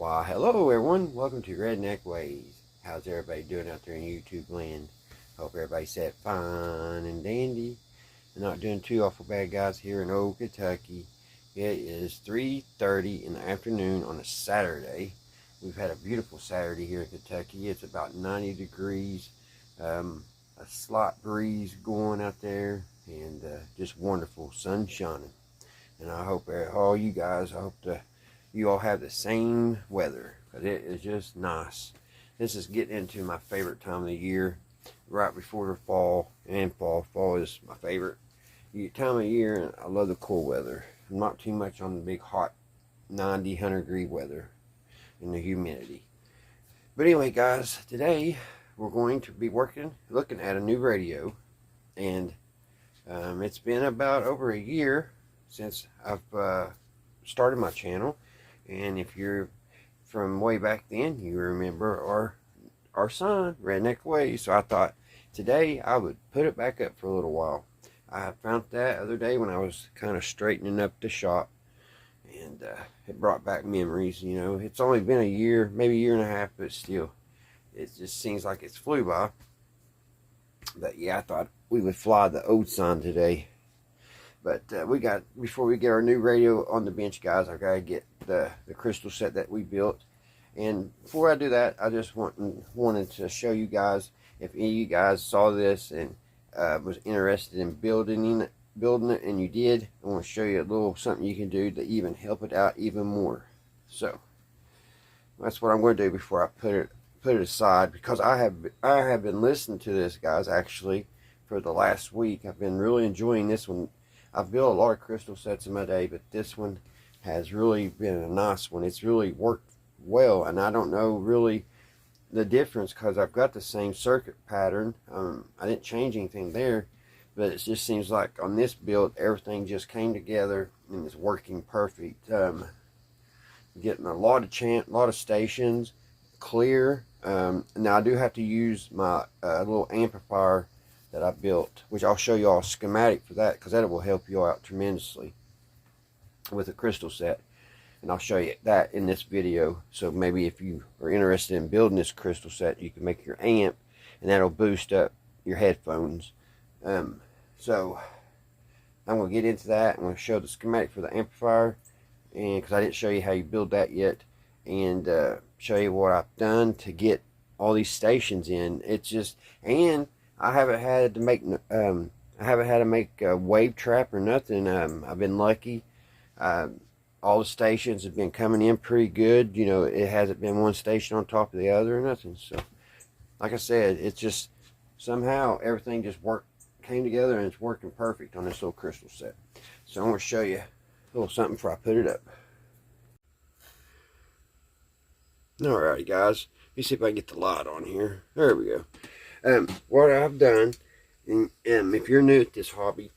Why, hello everyone. Welcome to Redneck Ways. How's everybody doing out there in YouTube land? Hope everybody said fine and dandy. We're not doing too awful bad, guys, here in old Kentucky. It is 3:30 in the afternoon on a Saturday. We've had a beautiful Saturday here in Kentucky. It's about 90 degrees. A slight breeze going out there, and just wonderful sun shining. And I hope all you guys, you all have the same weather, because it is just nice. This is getting into my favorite time of the year, right before the fall. Fall is my favorite time of year, and I love the cool weather. I'm not too much on the big hot 90, 100 degree weather and the humidity. But anyway, guys, today we're going to be looking at a new radio, and it's been about over a year since I've started my channel. And if you're from way back then, you remember our son, Redneck Ways. So I thought today I would put it back up for a little while. I found that other day when I was kind of straightening up the shop, and it brought back memories. You know, it's only been a year, maybe a year and a half, but still, it just seems like it's flew by. But yeah, I thought we would fly the old son today. But before we get our new radio on the bench, guys, I gotta get the crystal set that we built. And before I do that, I just wanted to show you guys, if any of you guys saw this and was interested in building it, and you did, I want to show you a little something you can do to even help it out even more. So that's what I'm going to do before I put it aside, because I have been listening to this, guys, actually for the last week. I've been really enjoying this one. I've built a lot of crystal sets in my day, but this one has really been a nice one. It's really worked well, and I don't know really the difference, because I've got the same circuit pattern. I didn't change anything there, but it just seems like on this build everything just came together and is working perfect. Getting a lot of stations clear. Now I do have to use my little amplifier that I built, which I'll show you all a schematic for that, because that will help you out tremendously with a crystal set. And I'll show you that in this video. So maybe if you are interested in building this crystal set, you can make your amp, and that'll boost up your headphones. So I'm going to get into that. I'm going to show the schematic for the amplifier, and because I didn't show you how you build that yet, and show you what I've done to get all these stations in. It's just, and I haven't had to make a wave trap or nothing. I've been lucky. All the stations have been coming in pretty good. You know, it hasn't been one station on top of the other or nothing. So, like I said, it's just somehow everything just came together, and it's working perfect on this little crystal set. So I'm going to show you a little something before I put it up. Alrighty, guys. Let me see if I can get the light on here. There we go. What I've done, and if you're new at this hobby,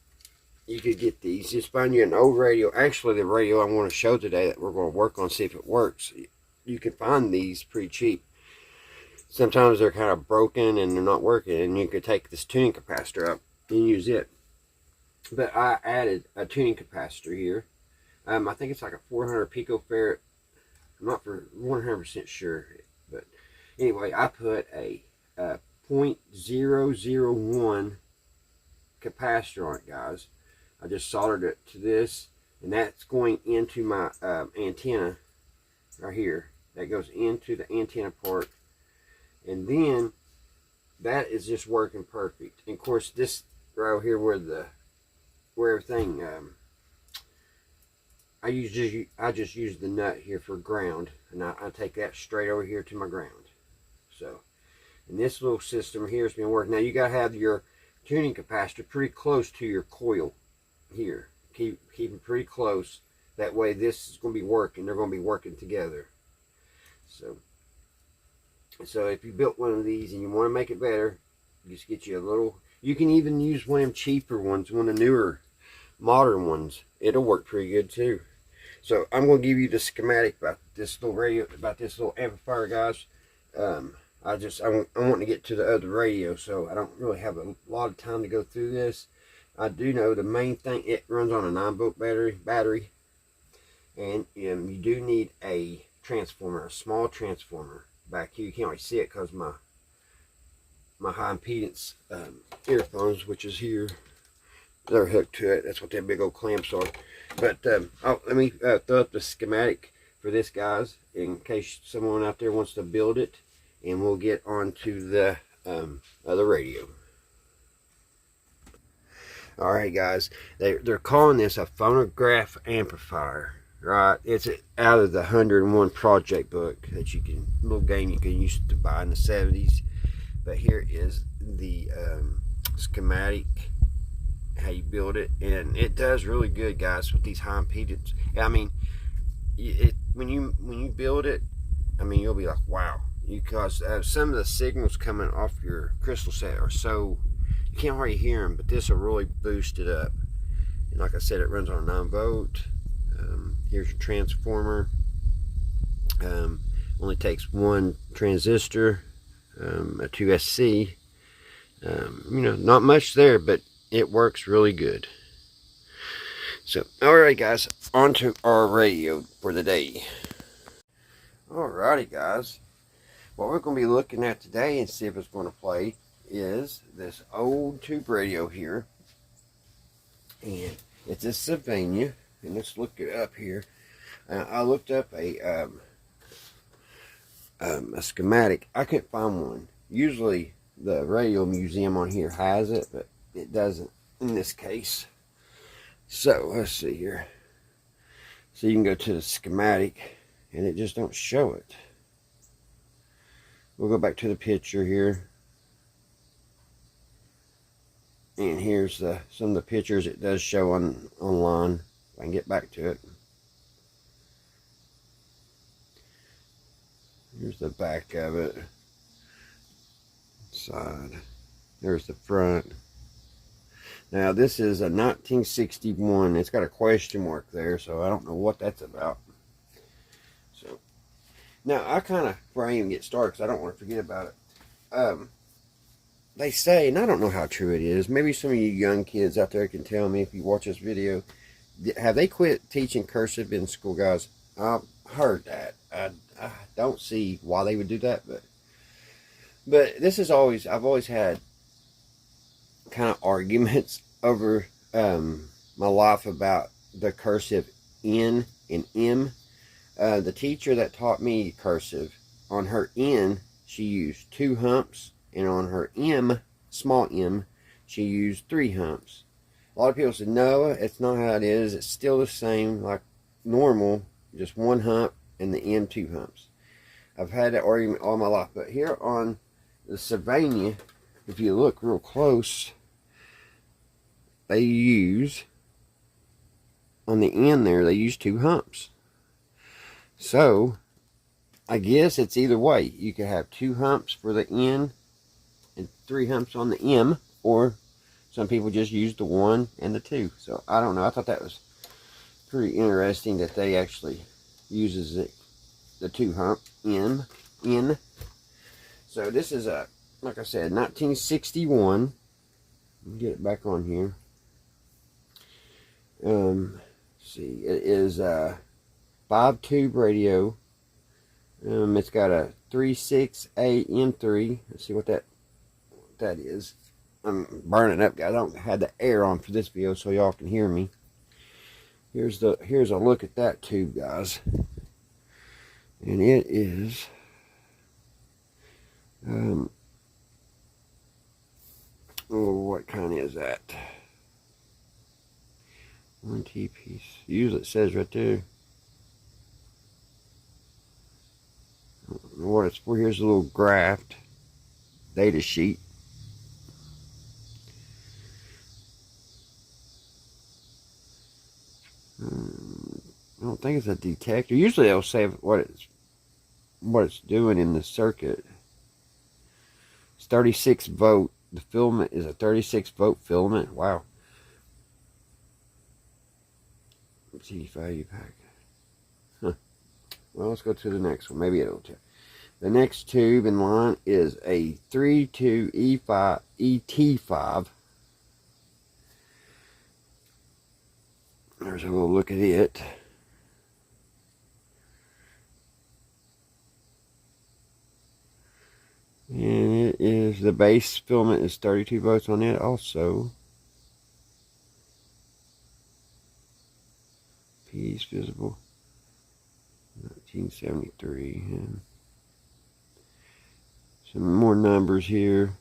you could get these. Just find you an old radio. Actually, the radio I want to show today that we're going to work on, see if it works. You can find these pretty cheap. Sometimes they're kind of broken and they're not working, and you could take this tuning capacitor up and use it. But I added a tuning capacitor here. I think it's like a 400 picofarad. I'm not for 100% sure, but anyway, I put a 0.001 capacitor on it, guys. I just soldered it to this, and that's going into my antenna right here. That goes into the antenna part, and then that is just working perfect. And of course, this right here where everything, I just use the nut here for ground, and I take that straight over here to my ground. So, and this little system here has been working. Now you gotta have your tuning capacitor pretty close to your coil here. Keep it pretty close. That way this is going to be working. They're going to be working together. So if you built one of these and you want to make it better, just get you a little. You can even use one of them cheaper ones, one of the newer modern ones. It'll work pretty good too. So I'm going to give you the schematic about this little radio, about this little amplifier, guys. I'm wanting to get to the other radio, so I don't really have a lot of time to go through this. I do know the main thing, it runs on a 9-volt battery, and you do need a transformer, a small transformer back here. You can't really see it because my high impedance earphones, which is here, they're hooked to it. That's what them big old clamps are. But let me throw up the schematic for this, guys, in case someone out there wants to build it, and we'll get on to the other radio. Alright, guys, they're calling this a phonograph amplifier, right? It's out of the 101 project book that you can, little game you can use to buy in the 70s. But here is the schematic, how you build it, and it does really good, guys, with these high impedance. I mean, when you build it, I mean, you'll be like, wow, because some of the signals coming off your crystal set are so, you can't hardly hear them, but this will really boost it up. And like I said, it runs on a 9-volt. Here's your transformer. Only takes one transistor, a 2SC. You know, not much there, but it works really good. So, alright, guys, on to our radio for the day. Alrighty, guys, what we're going to be looking at today and see if it's going to play is this old tube radio here, and it's a Sylvania. And let's look it up here. I looked up a schematic. I couldn't find one. Usually the radio museum on here has it, but it doesn't in this case. So let's see here. So you can go to the schematic, and it just don't show it. We'll go back to the picture here. And here's some of the pictures it does show online. If I can get back to it. Here's the back of it. Side. There's the front. Now this is a 1961. It's got a question mark there, so I don't know what that's about. So now I kind of, before I even get started, because I don't want to forget about it. They say, and I don't know how true it is, maybe some of you young kids out there can tell me if you watch this video, have they quit teaching cursive in school, guys? I've heard that. I don't see why they would do that, but this is always, I've always had kind of arguments over my life about the cursive N and M. The teacher that taught me cursive, on her N, she used 2 humps. And on her M, small m, she used 3 humps. A lot of people said, no, it's not how it is. It's still the same like normal, just 1 hump and the M 2 humps. I've had that argument all my life. But here on the Sylvania, if you look real close, they use, on the end there, they use 2 humps. So, I guess it's either way. You could have 2 humps for the N and 3 humps on the M, or some people just use the 1 and the 2. So I don't know. I thought that was pretty interesting that they actually uses it, the 2 hump N. So this is a, like I said, 1961. Let me get it back on here. Let's see, it is a 5-tube radio. It's got a 36A M3. Let's see what that is. I'm burning up, guys. I don't have the air on for this video so y'all can hear me. Here's a look at that tube, guys. And it is what kind is that? 1 T-piece. Usually it says right there. I don't know what it's for. Here's a little graphed data sheet. I don't think it's a detector. Usually they'll say what it's doing in the circuit. It's 36 volt. The filament is a 36 volt filament. Wow. Let's see value pack. Huh. Well, let's go to the next one. Maybe it'll tell. The next tube in line is a 32E5 ET5. There's a little look at it. And it is, the base filament is 32 volts on it also. Piece visible. 1973. And some more numbers here.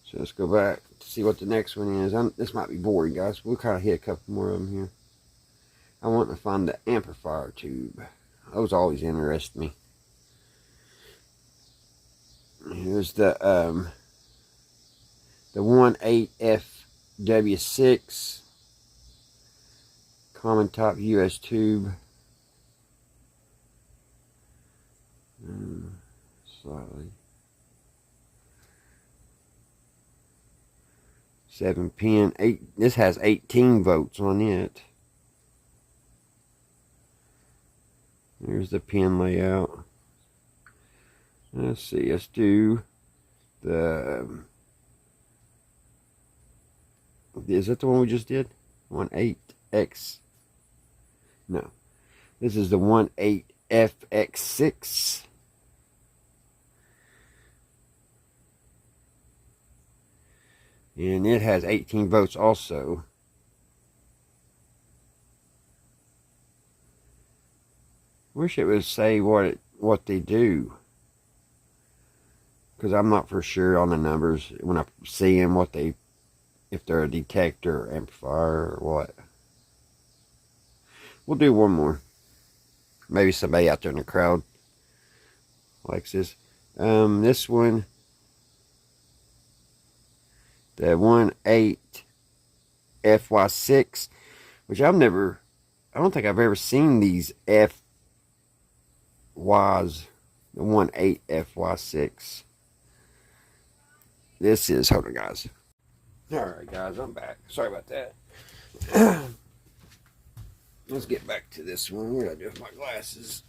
So let's go back to see what the next one is. This might be boring, guys. We'll kind of hit a couple more of them here. I want to find the amplifier tube. Those always interest me. Here's the 18FW6 common top US tube. Slightly. 7-pin. This has 18 volts on it. There's the pin layout. Let's see. Let's do the. Is that the one we just did? 18X. No. This is the 18FX6. And it has 18 volts also. Wish it would say what they do, because I'm not for sure on the numbers when I see them if they're a detector or amplifier or what. We'll do one more. Maybe somebody out there in the crowd likes this. This one, the 18FY6, which I don't think I've ever seen these FYs, the 18FY6. This is, hold on guys. Alright guys, I'm back. Sorry about that. Let's get back to this one. What did I do with my glasses?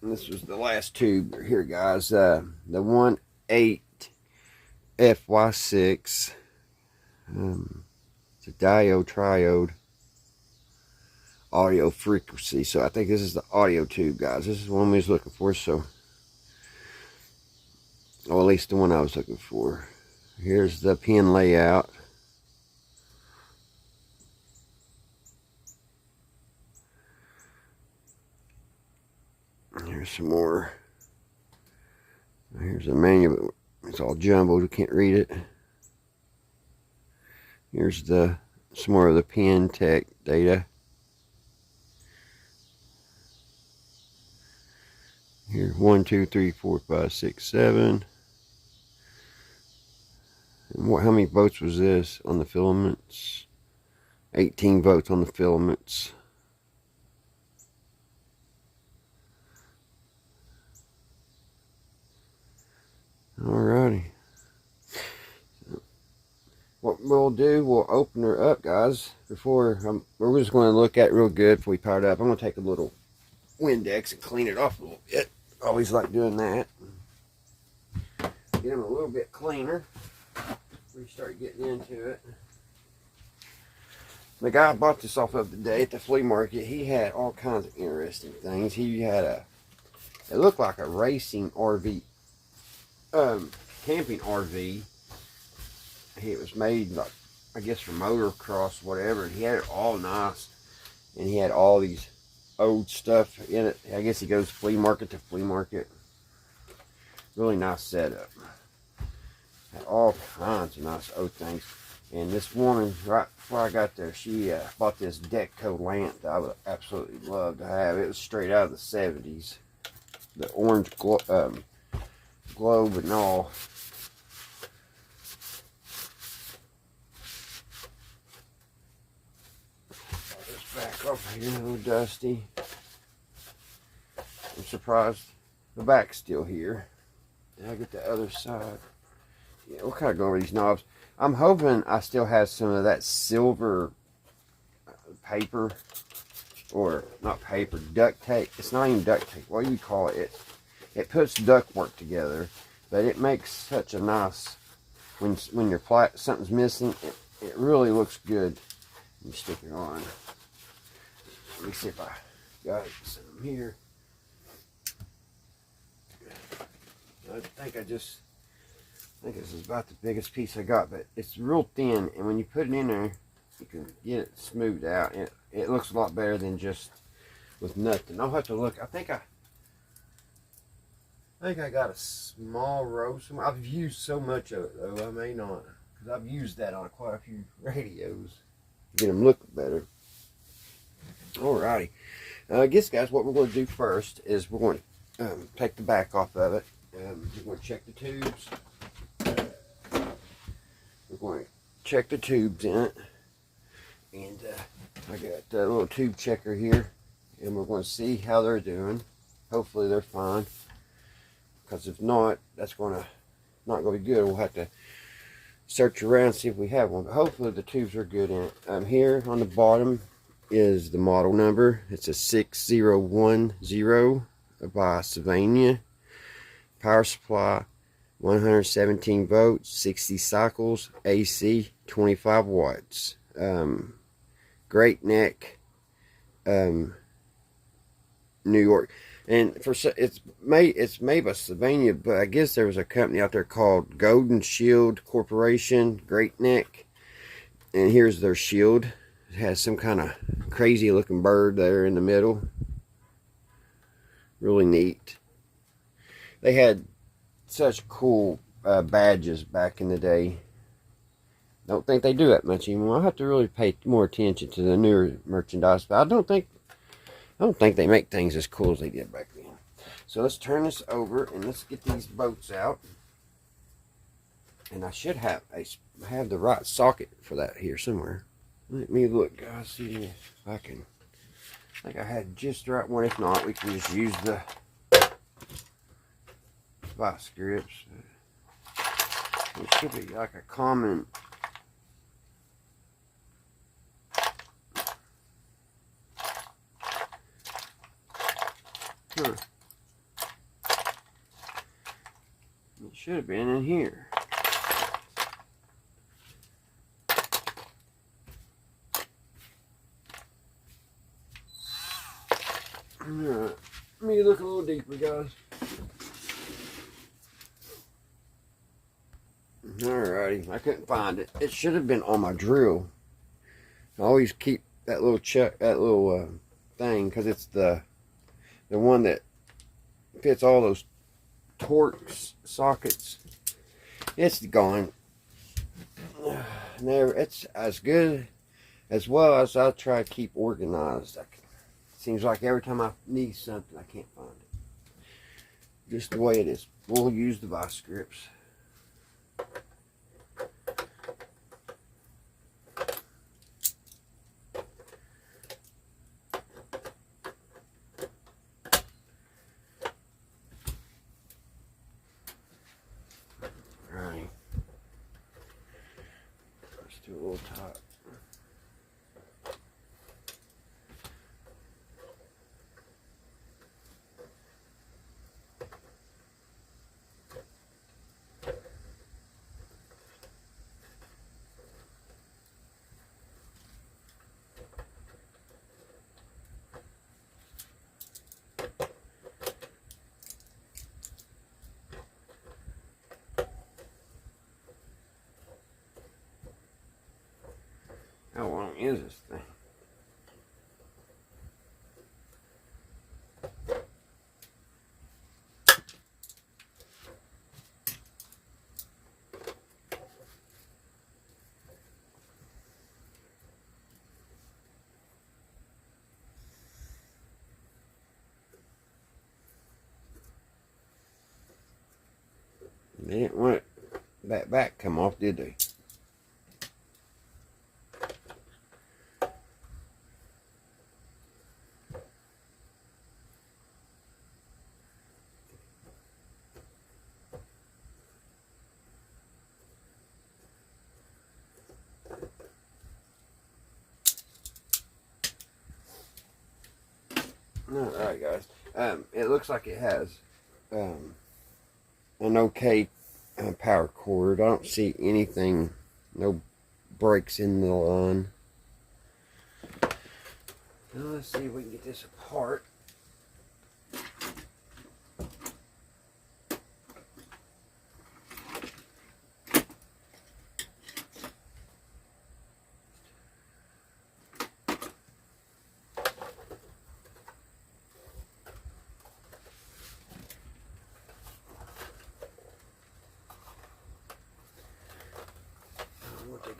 And this was the last tube here, guys. The 18FY6. It's a diode triode audio frequency. So I think this is the audio tube, guys. This is the one we was looking for. So, or at least the one I was looking for. Here's the pin layout. Here's some more. Here's a manual. It's all jumbled. You can't read it. Here's some more of the pin tech data. Here's 1, 2, 3, 4, 5, 6, 7. And how many volts was this on the filaments? 18 volts on the filaments. Alrighty. What we'll do, we'll open her up, guys. We're just going to look at it real good before we power it up. I'm going to take a little Windex and clean it off a little bit. Always like doing that. Get them a little bit cleaner. We start getting into it. The guy I bought this off of today at the flea market, he had all kinds of interesting things. He had it looked like a racing RV, camping RV. It was made, like, I guess for motocross, whatever. He had it all nice, and he had all these old stuff in it. I guess he goes flea market to flea market. Really nice setup. Had all kinds of nice old things. And this woman, right before I got there, she bought this Deco lamp that I would absolutely love to have. It was straight out of the 70s. The orange globe and all. Back over here, a little dusty. I'm surprised the back's still here. I'll get the other side. Yeah, we'll kind of go over these knobs. I'm hoping I still have some of that silver paper, or not paper, duct tape. It's not even duct tape. What do you call it? It puts ductwork together, but it makes such a nice, when something's missing, it really looks good. Let me stick it on. Let me see if I got some here. I think this is about the biggest piece I got, but it's real thin, and when you put it in there, you can get it smoothed out. It looks a lot better than just with nothing. I'll have to look. I think I got a small row. I've used so much of it, though. I may not, because I've used that on quite a few radios. Get them look better. Alrighty. I guess, guys, what we're going to do first is we're going to take the back off of it. We're going to check the tubes. We're going to check the tubes in it. And I got a little tube checker here. And we're going to see how they're doing. Hopefully they're fine. Because if not, that's not going to be good. We'll have to search around and see if we have one. But hopefully the tubes are good in it. Here on the bottom is the model number. It's a 6010 by Sylvania. Power supply, 117 volts, 60 cycles, AC, 25 watts. Great Neck, New York. And it's made by Sylvania, but I guess there was a company out there called Golden Shield Corporation, Great Neck. And here's their shield. It has some kind of crazy looking bird there in the middle. Really neat. They had such cool badges back in the day. Don't think they do that much anymore. I'll have to really pay more attention to the newer merchandise, but I don't think they make things as cool as they did back then. So let's turn this over and let's get these bolts out. And I should have the right socket for that here somewhere. Let me look, guys, see if I can. I think I had just the right one. If not, we can just use the vice grips. It should be like a common. Huh. It should have been in here. Alright, let me look a little deeper, guys. Alrighty, I couldn't find it. It should have been on my drill. I always keep that little thing, because it's the one that fits all those Torx sockets. It's gone. Never. It's as good as well as I try to keep organized. Seems like every time I need something, I can't find it. Just the way it is. We'll use the vice grips. Alright. Let's do a little top. How long is this thing? They didn't want that back come off, did they? Alright, guys. It looks like it has an okay power cord. I don't see anything, no breaks in the line. Now let's see if we can get this apart.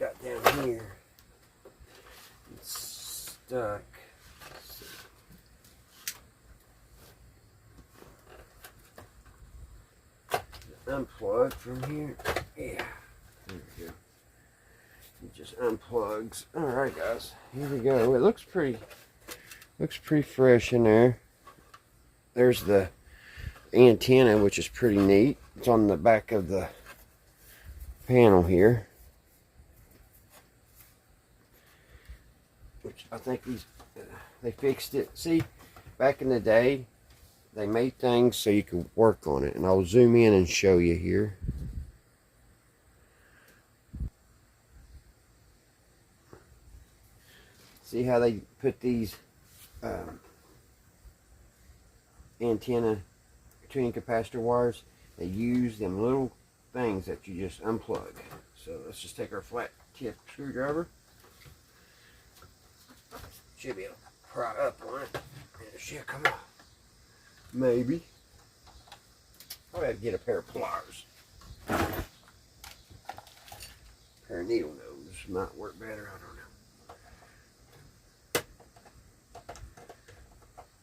got down here. It's stuck. Unplug from here. Yeah. There we go. It just unplugs. Alright guys, here we go. It looks pretty fresh in there. There's the antenna, which is pretty neat. It's on the back of the panel here. Which I think they fixed it. See, back in the day, they made things so you could work on it. And I'll zoom in and show you here. See how they put these antenna between capacitor wires? They use them little things that you just unplug. So let's just take our flat tip screwdriver. Should be able to pry up on it. And it should come off. Maybe. I'll have to get a pair of pliers. A pair of needle nose might work better. I don't know.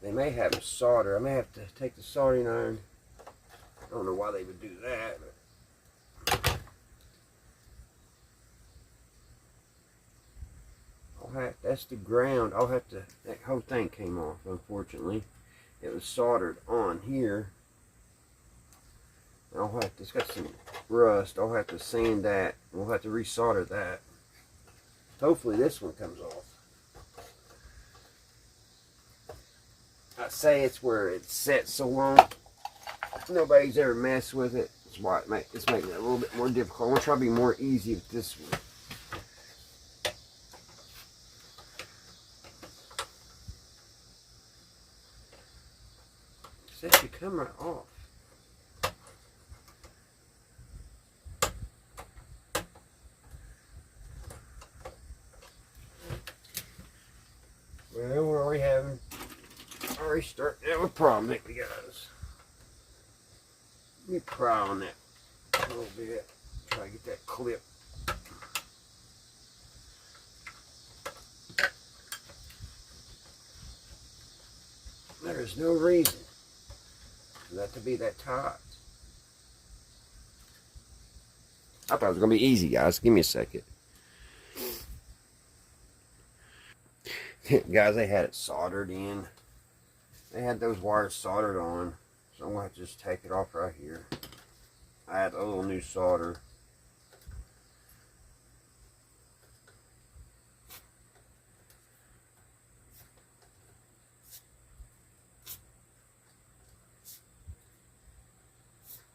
They may have a solder. I may have to take the soldering iron. I don't know why they would do that, but that's the ground. That whole thing came off, unfortunately. It was soldered on here. It's got some rust. I'll have to sand that. We'll have to resolder that. Hopefully this one comes off. I say it's where it's set so long. Nobody's ever messed with it. That's why it's making it a little bit more difficult. I'm going to try to be more easy with this one. That should come right off. Well, we're already starting to have a problem, ain't we, guys? Let me pry on that a little bit. Try to get that clip. There's no reason for that to be that tight. I thought it was going to be easy, guys. Give me a second. Guys, they had it soldered in. They had those wires soldered on. So I'm going to have to just take it off right here. I had a little new solder.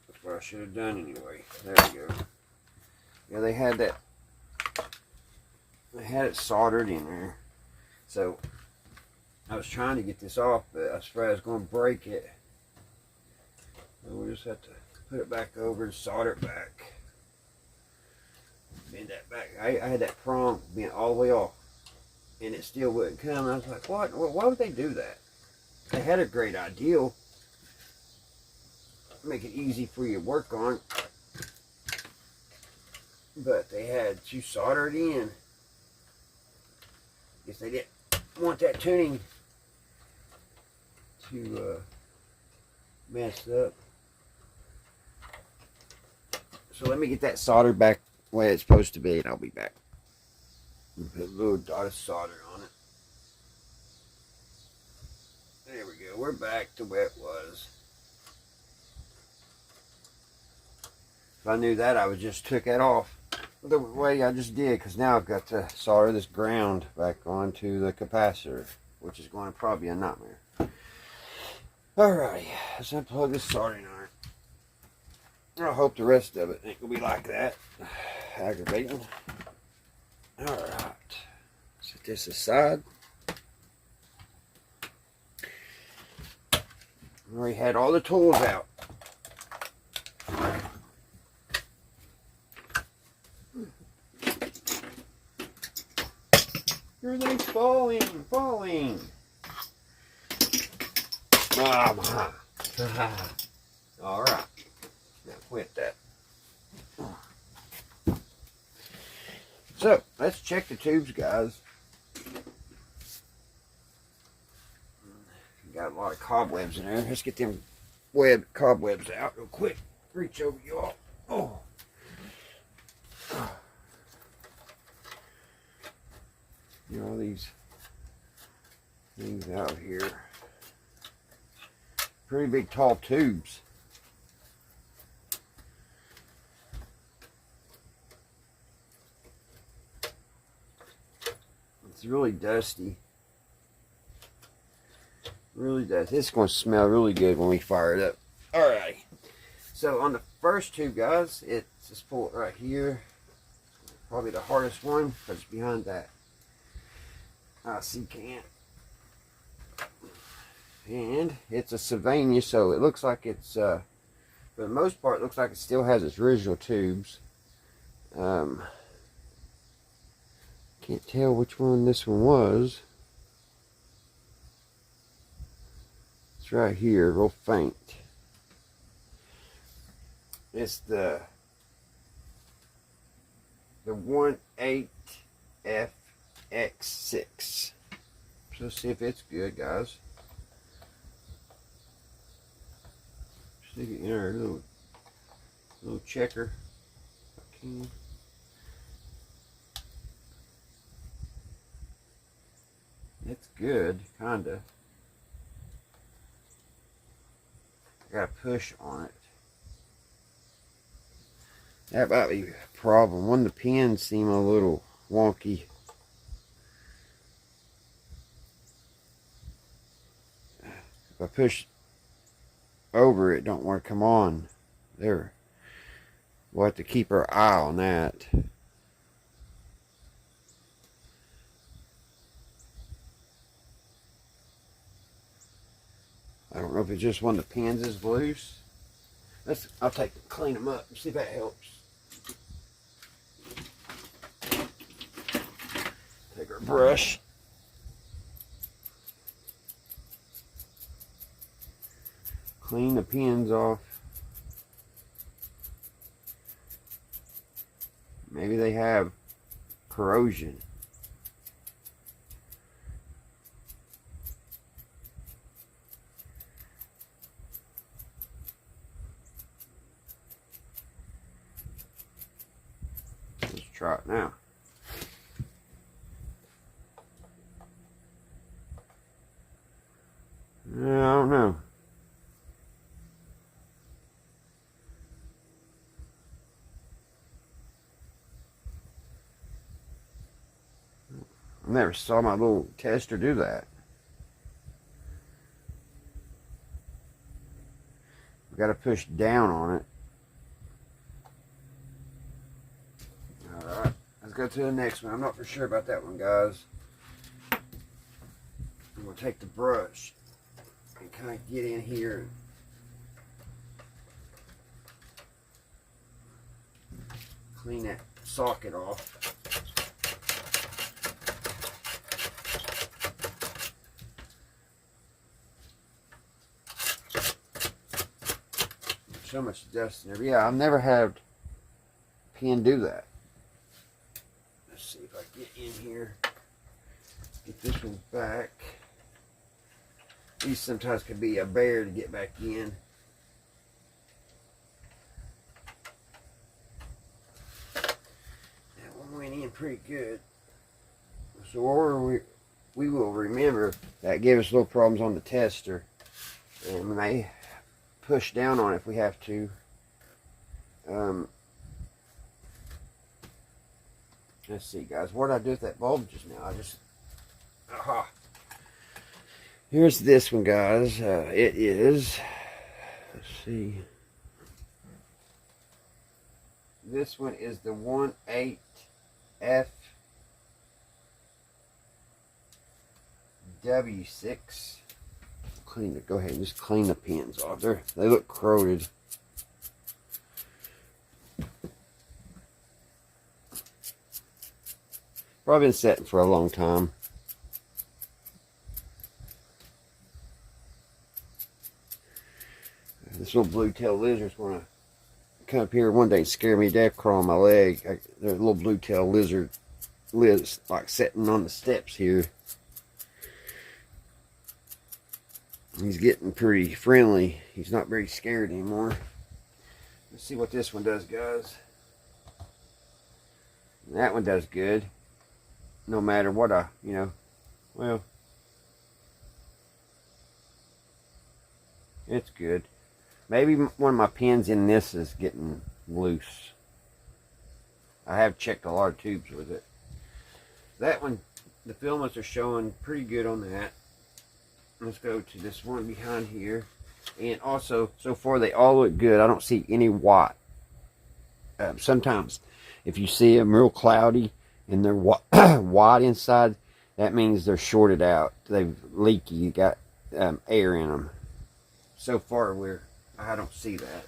That's what I should have done anyway. There we go. Yeah, they had that. They had it soldered in there. So I was trying to get this off, but I was afraid I was going to break it. And we'll just have to put it back over and solder it back. Bend that back. I had that prong bent all the way off, and it still wouldn't come. And I was like, what? Why would they do that? They had a great ideal. Make it easy for you to work on. But they had to solder it in. Guess they didn't want that tuning to mess up. So let me get that soldered back the way it's supposed to be, and I'll be back. Put a little dot of solder on it. There we go. We're back to where it was. If I knew that, I would just took that off the way I just did, because now I've got to solder this ground back onto the capacitor, which is going to probably be a nightmare. Alrighty, let's unplug this soldering iron. I hope the rest of it ain't gonna be like that. Aggravating. Alright, set this aside. I already had all the tools out. Everything's falling. Alright. Now quit that. So, let's check the tubes, guys. Got a lot of cobwebs in there. Let's get them cobwebs out real quick. Reach over y'all. Oh. You know, all these things out here. Pretty big, tall tubes. It's really dusty. Really dusty. It's going to smell really good when we fire it up. Alright. So on the first tube, guys, it's just pull it right here. Probably the hardest one because it's behind that IC can. And it's a Sylvania, so it looks like it's, for the most part, it looks like it still has its original tubes. Can't tell which one this one was. It's right here, real faint. It's the 18FX6. So let's see if it's good, guys. Stick it in our little checker. Okay. It's good, kinda. I gotta push on it. That might be a problem. One of the pins seem a little wonky. If I push over it, don't want to come on. There. We'll have to keep our eye on that. I don't know if it's just one of the pins is loose. I'll clean them up and see if that helps. Take our brush. Clean the pins off. Maybe they have corrosion. Let's try it now. I don't know. I never saw my little tester do that. We got to push down on it. Alright, let's go to the next one. I'm not for sure about that one, guys. I'm going to take the brush and kind of get in here. Clean that socket off. So much dust in there. Yeah, I've never had pin do that. Let's see if I get in here. Get this one back. These sometimes can be a bear to get back in. That one went in pretty good. So we will remember that gave us little problems on the tester. And we may push down on it if we have to. Let's see, guys. What did I do with that bulb just now? Aha. Here's this one, guys. It is, let's see. This one is the 18FW6. Clean it. Go ahead and just clean the pins off. They look corroded. Probably been setting for a long time. This little blue-tailed lizard's going to come up here one day and scare me to death, crawl on my leg. There's a little blue-tailed lizard lives like sitting on the steps here. He's getting pretty friendly. He's not very scared anymore. Let's see what this one does, guys. That one does good. No matter what well, it's good. Maybe one of my pins in this is getting loose. I have checked a lot of tubes with it. That one, the filaments are showing pretty good on that. Let's go to this one behind here. And also, so far they all look good. I don't see any white. Sometimes, if you see them real cloudy and they're white inside, that means they're shorted out. They've leaky. You got air in them. So far, I don't see that.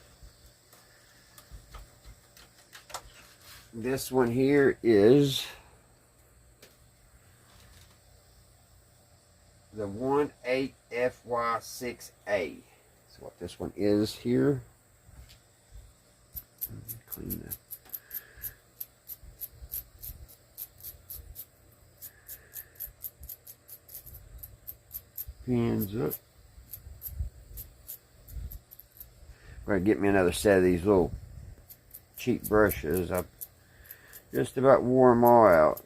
This one here is the 18FY6A. That's what this one is here. Clean the pins up. I'm going to get me another set of these little cheap brushes. I've just about wore them all out.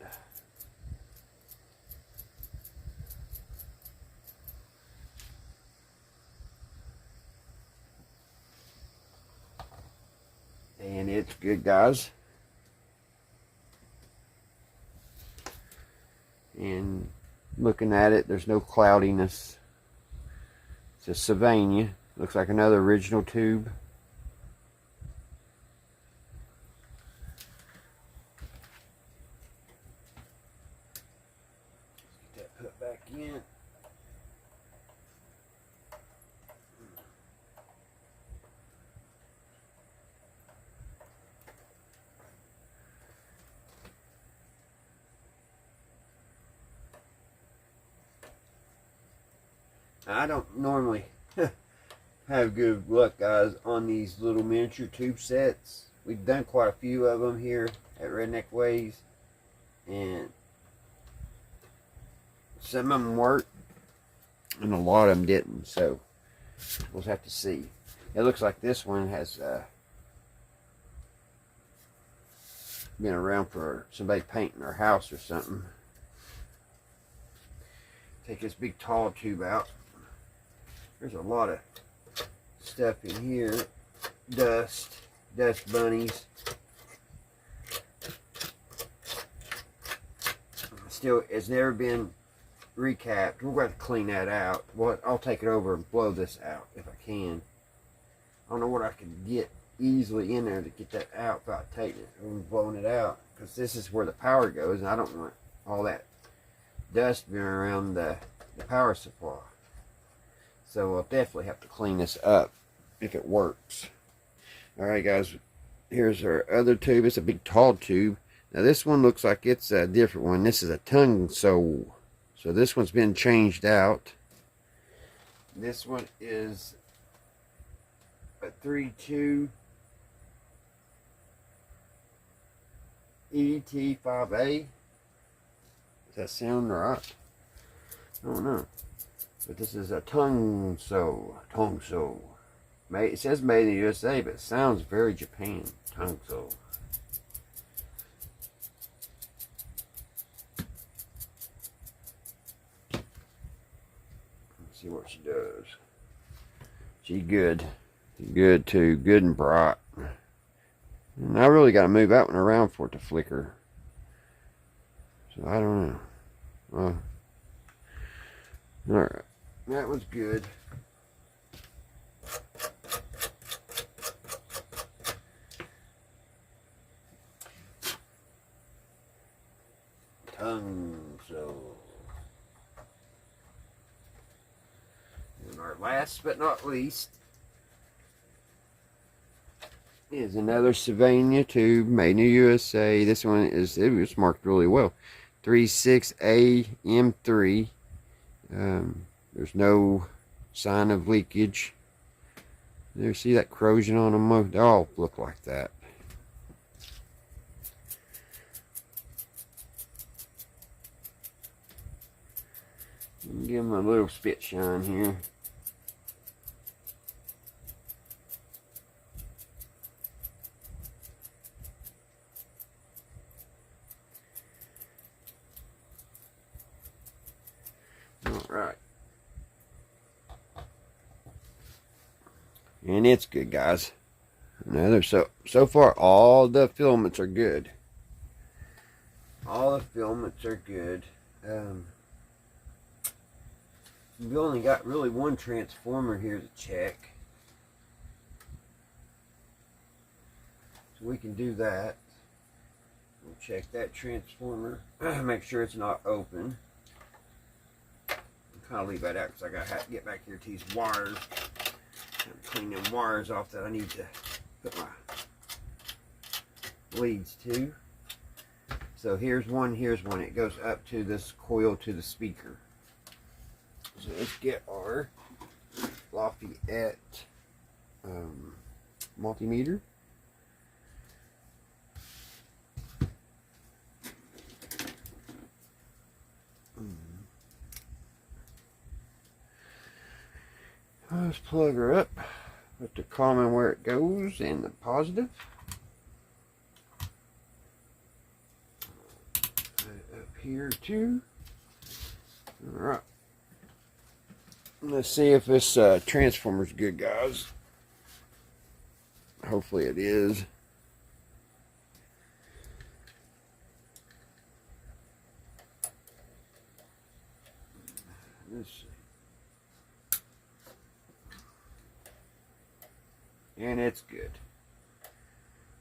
And it's good, guys. And looking at it, there's no cloudiness. It's a Sylvania. Looks like another original tube. Let's get that put back in. I don't normally have good luck, guys, on these little miniature tube sets. We've done quite a few of them here at Redneck Ways, and some of them worked and a lot of them didn't, so we'll have to see. It looks like this one has been around for somebody painting their house or something. Take this big tall tube out. There's a lot of stuff in here. Dust bunnies. Still, it's never been recapped. We're going to clean that out. Well, I'll take it over and blow this out if I can. I don't know what I can get easily in there to get that out without taking it and blowing it out, because this is where the power goes, and I don't want all that dust being around the power supply. So I'll definitely have to clean this up if it works. Alright, guys, here's our other tube. It's a big tall tube. Now this one looks like it's a different one. This is a tongue sole. So this one's been changed out. This one is a 3.2 ET5A. Does that sound right? I don't know. But this is a tongue sole. It says made in the USA, but it sounds very Japan. Tongue sole. Let's see what she does. She good. Good too. Good and bright. And I really got to move that one around for it to flicker. So I don't know. Alright. That was good. Tongue sole. And our last but not least is another Sylvania tube made in the USA. This one it was marked really well. 36A M3. There's no sign of leakage. There, see that corrosion on them? They all look like that. Give them a little spit shine here. Alright. And it's good, guys. Now so far all the filaments are good. All the filaments are good. We only got really one transformer here to check. So we can do that. We'll check that transformer. Make sure it's not open. I'll kind of leave that out because I got to get back here to these wires. Clean them wires off that I need to put my leads to. So here's one. It goes up to this coil to the speaker. So let's get our Lafayette multimeter. Let's plug her up. Put the common where it goes and the positive. Up here too. Alright. Let's see if this transformer's good, guys. Hopefully it is. Let's see. And it's good.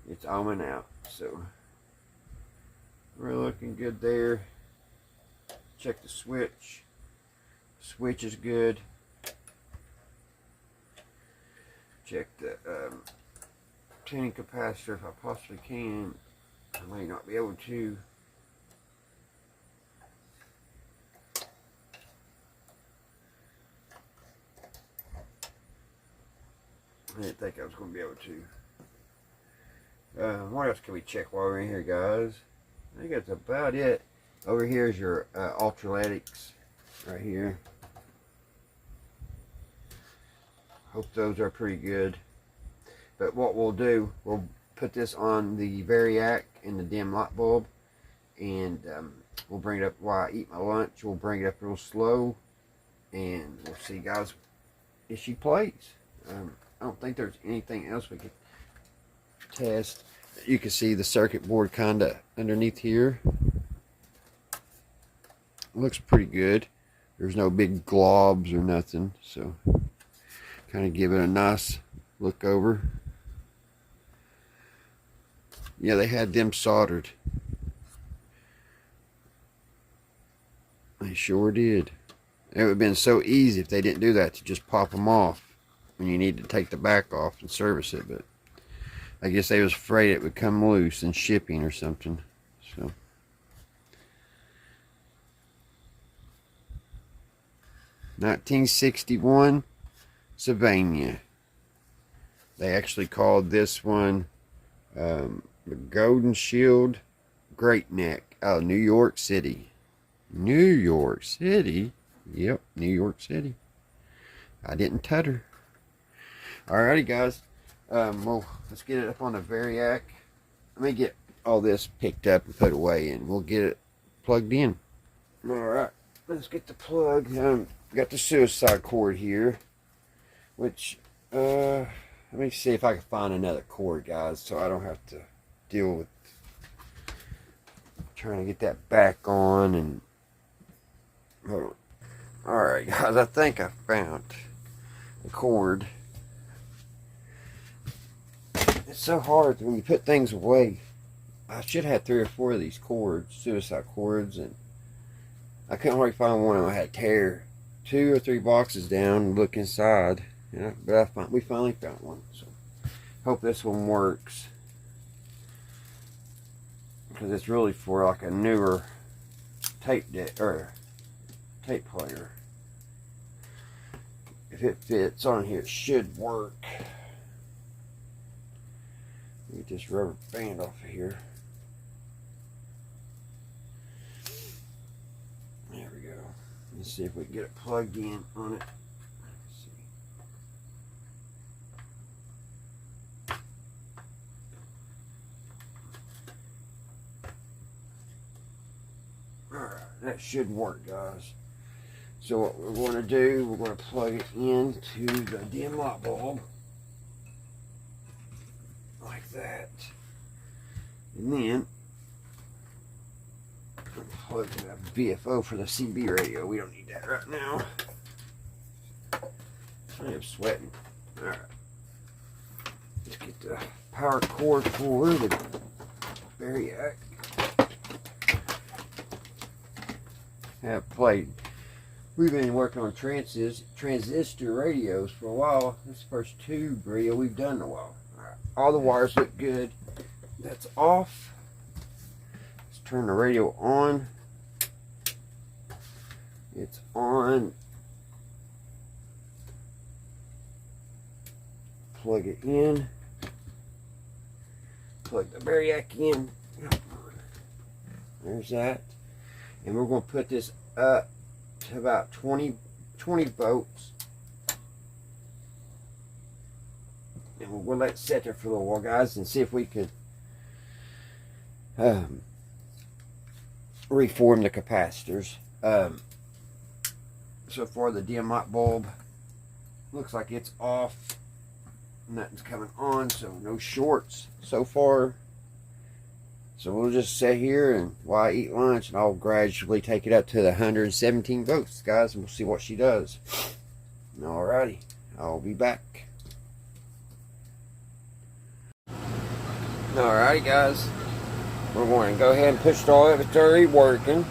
It's on out. So we're looking good there. Check the switch. Switch is good. Check the tuning capacitor if I possibly can. I may not be able to. I didn't think I was going to be able to. What else can we check while we're in here, guys? I think that's about it. Over here is your ultraletics right here. Hope those are pretty good. But what we'll do, we'll put this on the variac in the dim light bulb, and we'll bring it up while I eat my lunch. We'll bring it up real slow, and we'll see, guys, if she plays. I don't think there's anything else we could test. You can see the circuit board kind of underneath here. Looks pretty good. There's no big globs or nothing, so kind of give it a nice look over. Yeah, they had them soldered. They sure did. It would have been so easy if they didn't do that, to just pop them off when you need to take the back off and service it, but I guess they was afraid it would come loose in shipping or something. So (1961) Sylvania. They actually called this one the Golden Shield Great Neck out of New York City. New York City? Yep, New York City. I didn't tutter. Alrighty, guys. Well, let's get it up on the variac. Let me get all this picked up and put away, and we'll get it plugged in. Alright, let's get the plug. Got the suicide cord here, which, let me see if I can find another cord, guys, so I don't have to deal with trying to get that back on. And hold on. Alright, guys, I think I found the cord. It's so hard when you put things away. I should have 3 or 4 of these cords, suicide cords, and I couldn't really find one. I had to tear 2 or 3 boxes down and look inside. Yeah, but we finally found one. So hope this one works, because it's really for like a newer tape deck or tape player. If it fits on here, it should work. Get this rubber band off of here. There we go. Let's see if we can get it plugged in on it. Alright, that should work, guys. So what we're going to do, we're going to plug it into the dim light bulb. Like that. And then plug in a VFO for the CB radio. We don't need that right now. I am sweating. Alright. Let's get the power cord for the Variac. Have played. We've been working on transistor radios for a while. This is the first tube radio we've done in a while. All the wires look good. That's off. Let's turn the radio on. It's on. Plug it in. Plug the Variac in. There's that. And we're going to put this up to about 20 volts. And we'll let it sit there for a little while, guys, and see if we could reform the capacitors. So far, the dim light bulb looks like it's off. Nothing's coming on, so no shorts so far. So we'll just sit here and while I eat lunch, and I'll gradually take it up to the 117 volts, guys, and we'll see what she does. Alrighty, I'll be back. Alrighty, guys, we're going to go ahead and push start. It's already working.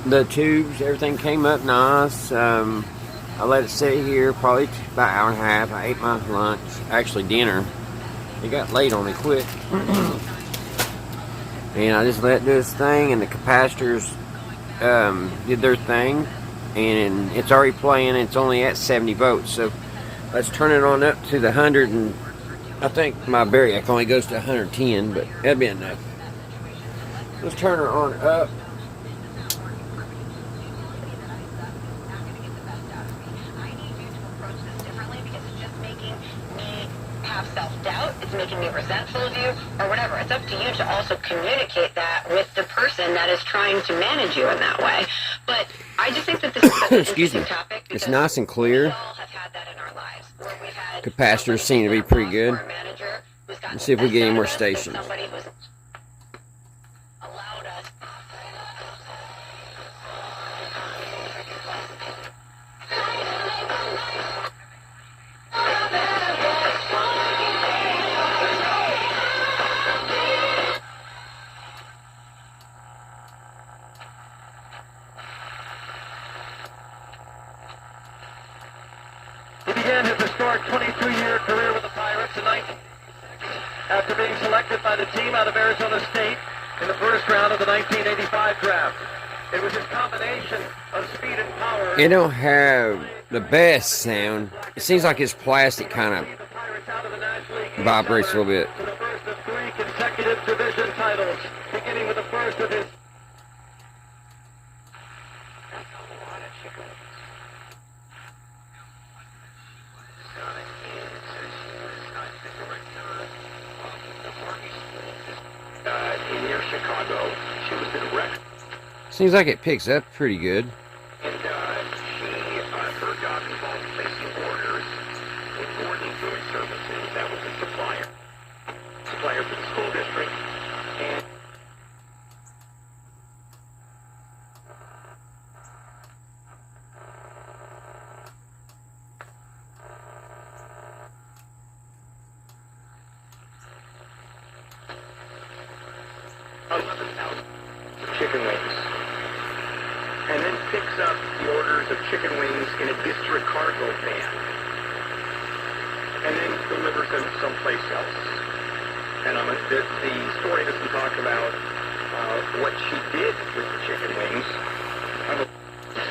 The tubes, everything came up nice. I let it sit here probably about an hour and a half. I ate my lunch, actually dinner. It got late on me quick. And I just let it do its thing, and the capacitors did their thing, and it's already playing. It's only at 70 volts, so let's turn it on up to the 100. And I think my Variac only goes to 110, but that'd be enough. Let's turn her on up. Self-doubt, it's making me resentful of you, or whatever. It's up to you to also communicate that with the person that is trying to manage you in that way. But I just think that this is such an interesting topic. It's nice and clear. We all have had that in our lives, where we've had capacitors seem to be pretty good. Let's see if we get any more stations. Somebody who's allowed us. He began his historic 22-year career with the Pirates in 19 after being selected by the team out of Arizona State in the first round of the 1985 draft. It was his combination of speed and power. It don't have the best sound. It seems like it's plastic kind of vibrates a little bit. To the first of 3 consecutive division titles, beginning with the first of his. Near Chicago, she was in wreck. Seems like it picks up pretty good. And her job involved placing orders with Gordon Food Services. That was a supplier for the school district. And chicken wings, and then picks up the orders of chicken wings in a district cargo van, and then delivers them someplace else. And the story doesn't talk about what she did with the chicken wings.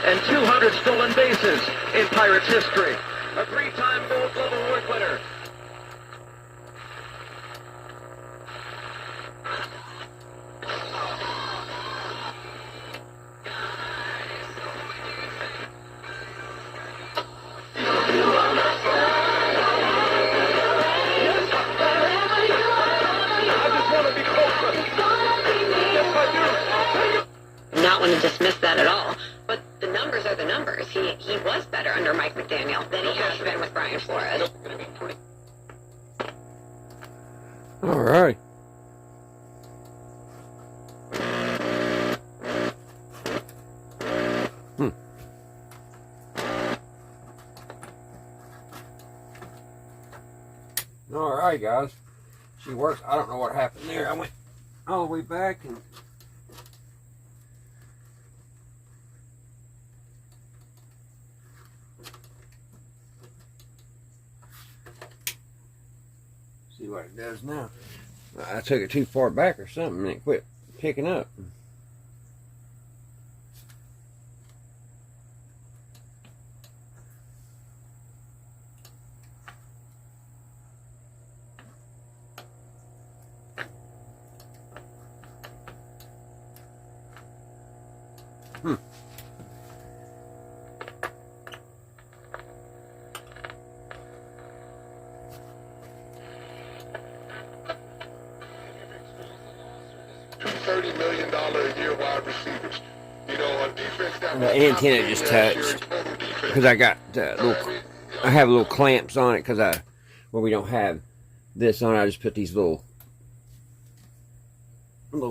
And 200 stolen bases in Pirates history. A 3-time Gold Glove Award winner. want to be closer. Yes, I do. Not want to dismiss that at all. But the numbers are the numbers. He was better under Mike McDaniel than he has been with Brian Flores. All right. All right, guys. She works. I don't know what happened there. I went all the way back and see what it does now. I took it too far back or something and it quit picking up. $30 million a year wide receivers. You know, on defense that The antenna just touched because I got I have little clamps on it because we don't have this on it. I just put these little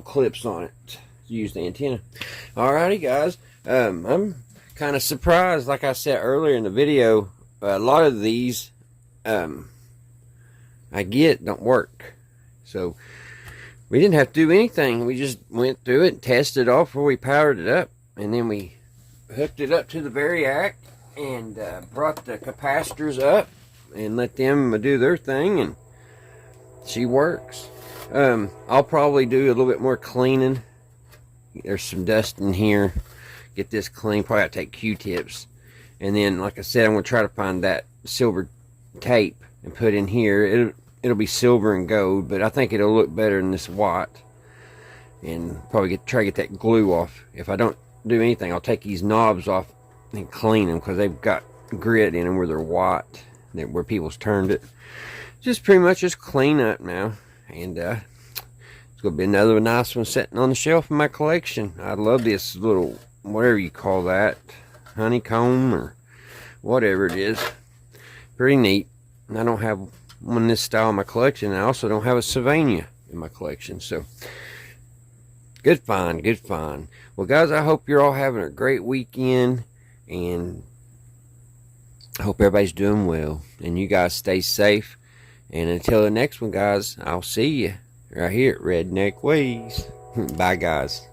clips on it to use the antenna. Alrighty, guys. I'm kind of surprised. Like I said earlier in the video, a lot of these I get don't work. So we didn't have to do anything. We just went through it and tested it off before we powered it up. And then we hooked it up to the Variac and brought the capacitors up and let them do their thing. And she works. I'll probably do a little bit more cleaning. There's some dust in here. Get this clean. Probably have to take Q-tips. And then, like I said, I'm going to try to find that silver tape and put in here. It'll be silver and gold, but I think it'll look better than this white. And probably try to get that glue off. If I don't do anything, I'll take these knobs off and clean them because they've got grit in them where they're white, where people's turned it. Just pretty much just clean up now. And it's going to be another nice one sitting on the shelf in my collection. I love this little, whatever you call that, honeycomb or whatever it is. Pretty neat. I don't have one this style in my collection. I also don't have a Sylvania in my collection. So, good find, good find. Well, guys, I hope you're all having a great weekend. And I hope everybody's doing well. And you guys stay safe. And until the next one, guys, I'll see you right here at Redneck Ways. Bye, guys.